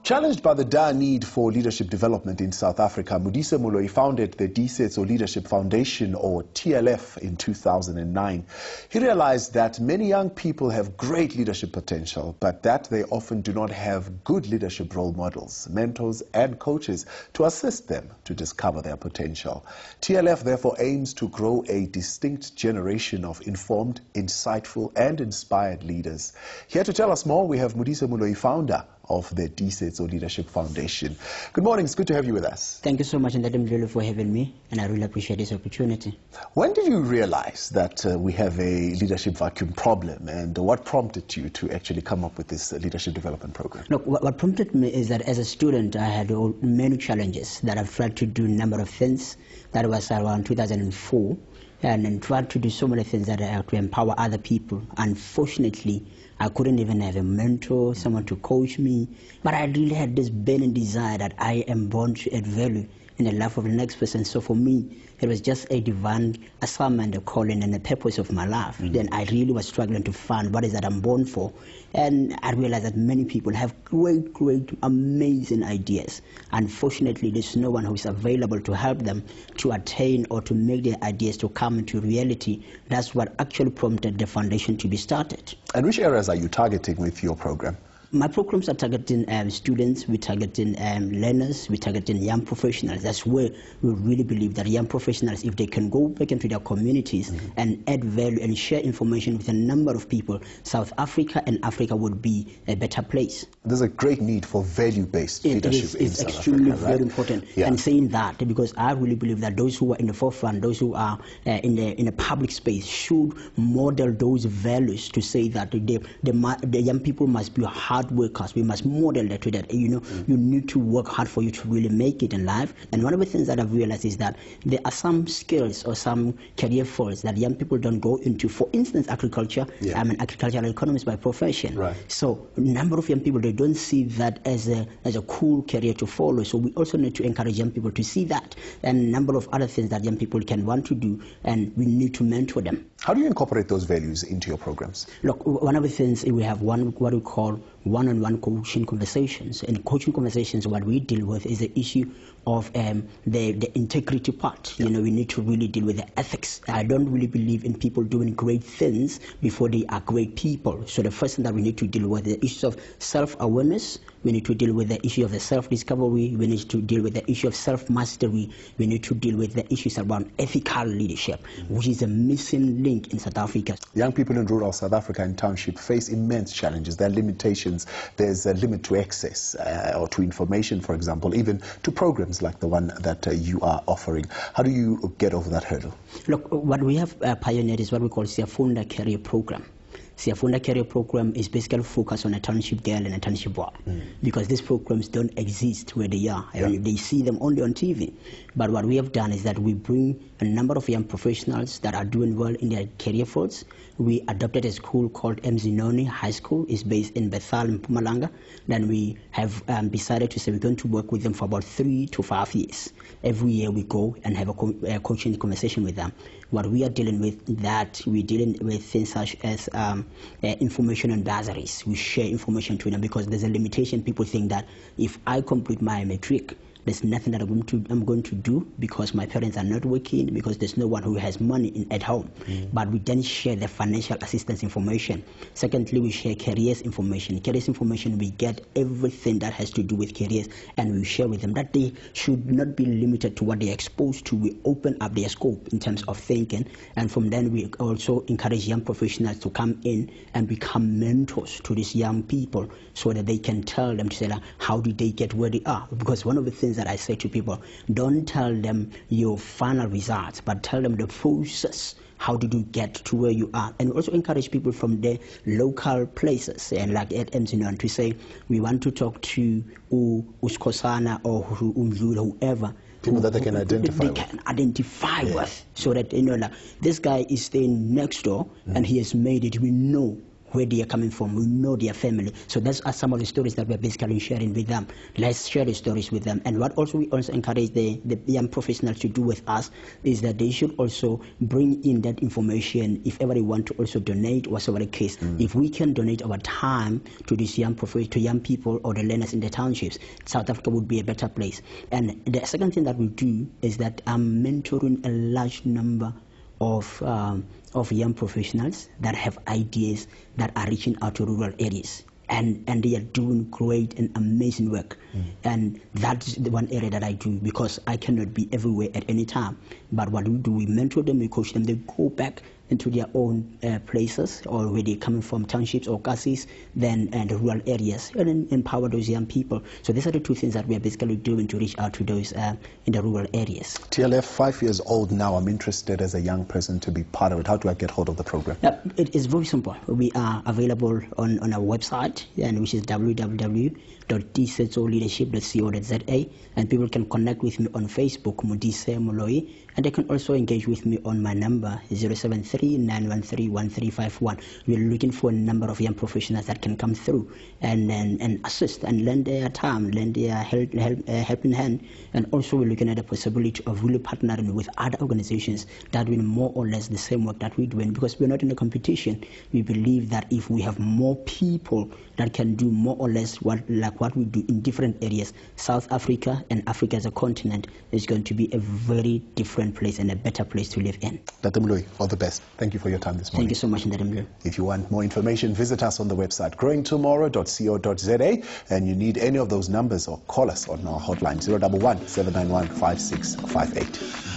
Challenged by the dire need for leadership development in South Africa, Modise Moloi founded the Tiisetso Leadership Foundation, or TLF, in 2009. He realized that many young people have great leadership potential, but that they often do not have good leadership role models, mentors and coaches to assist them to discover their potential. TLF therefore aims to grow a distinct generation of informed, insightful and inspired leaders. Here to tell us more, we have Modise Moloi, founder of the Tiisetso Leadership Foundation. Good morning, it's good to have you with us. Thank you so much, and for having me, and I really appreciate this opportunity. When did you realize that we have a leadership vacuum problem, and what prompted you to actually come up with this leadership development program? Look, what prompted me is that as a student, I had many challenges that I've tried to do a number of things. That was around 2004, and tried to do so many things that I had to empower other people. Unfortunately, I couldn't even have a mentor, someone to coach me, but I really had this burning desire that I am born to add value in the life of the next person. So for me, it was just a divine assignment, a calling, and a purpose of my life. Then I really was struggling to find what is that I'm born for. And I realized that many people have great, amazing ideas. Unfortunately, there's no one who is available to help them to attain or to make their ideas to come into reality. That's what actually prompted the foundation to be started. And which areas are you targeting with your program? My programs are targeting students, we're targeting learners, we're targeting young professionals. That's where we really believe that young professionals, if they can go back into their communities and add value and share information with a number of people, South Africa and Africa would be a better place. There's a great need for value-based leadership in South Africa. It's extremely very important. Yeah. And saying that, because I really believe that those who are in the forefront, those who are in the public space, should model those values to say that the young people must be hard workers. We must model that to that. You need to work hard for you to really make it in life. And one of the things that I've realized is that there are some skills or some career fields that young people don't go into. For instance, agriculture. I'm an agricultural economist by profession. Right. So a number of young people, they don't see that as a cool career to follow. So we also need to encourage young people to see that, and a number of other things that young people can want to do, and we need to mentor them. How do you incorporate those values into your programs? Look, one of the things, we have what we call one-on-one coaching conversations. And coaching conversations, what we deal with is the issue of the integrity part. We need to really deal with the ethics. I don't really believe in people doing great things before they are great people. So the first thing that we need to deal with is the issue of self-awareness. We need to deal with the issue of the self-discovery. We need to deal with the issue of self-mastery. We need to deal with the issues around ethical leadership, which is a missing link in South Africa. Young people in rural South Africa and township face immense challenges. There are limitations. There's a limit to access or to information, for example, even to programs like the one that you are offering. How do you get over that hurdle? Look, what we have pioneered is what we call Siafunda Career Program. Siafunda Career Program is basically focused on a township girl and a township boy, because these programs don't exist where they are. They see them only on TV. But what we have done is that we bring a number of young professionals that are doing well in their career fields. We adopted a school called Mzinoni High School. It's based in Bethal in Mpumalanga. Then we have decided to say we're going to work with them for about 3 to 5 years. Every year we go and have a coaching conversation with them. What we are dealing with, we're dealing with things such as information and bursaries. We share information to them, because there's a limitation. People think that if I complete my matric, there's nothing that I'm going to do because my parents are not working, because there's no one who has money at home. But we then share the financial assistance information. Secondly, we share careers information. Careers information, we get everything that has to do with careers, and we share with them that they should not be limited to what they're exposed to. We open up their scope in terms of thinking, and from then we also encourage young professionals to come in and become mentors to these young people, so that they can tell them to say, how did they get where they are? Because one of the things that I say to people, don't tell them your final results, but tell them the process. How did you get to where you are? And we also encourage people from the local places, and like at Mzinoni, to say, we want to talk to Uskosana or whoever. People that they can identify with, so that like, this guy is staying next door and he has made it. We know where they are coming from. We know their family. So those are some of the stories that we're basically sharing with them. Let's share the stories with them. And what also we also encourage the young professionals to do with us is that they should also bring in that information if ever they want to also donate, whatever the case. If we can donate our time to these young people or the learners in the townships, South Africa would be a better place. And the second thing that we do is that I'm mentoring a large number of young professionals that have ideas that are reaching out to rural areas. And they are doing great and amazing work. And that's the one area that I do, because I cannot be everywhere at any time. But what we do, we mentor them, we coach them, they go back into their own places, or where they're coming from, townships or castles, then the rural areas, and then empower those young people. So these are the two things that we are basically doing to reach out to those in the rural areas. TLF, 5 years old now. I'm interested as a young person to be part of it. How do I get hold of the program? It is very simple. We are available on our website, which is www.tiisetsoleadership.co.za, and people can connect with me on Facebook, Modise Moloi, and they can also engage with me on my number 073-913-1351. We're looking for a number of young professionals that can come through and assist and lend their time, lend their helping hand. And also we're looking at the possibility of really partnering with other organizations that do more or less the same work that we're doing, because we're not in a competition. We believe that if we have more people that can do more or less what we do in different areas, South Africa and Africa as a continent is going to be a very different place and a better place to live in. Dr. Moloi, all the best. Thank you for your time this morning. Thank you so much, Ndadimlu. If you want more information, visit us on the website growingtomorrow.co.za, and you need any of those numbers, or call us on our hotline 011-791-5658.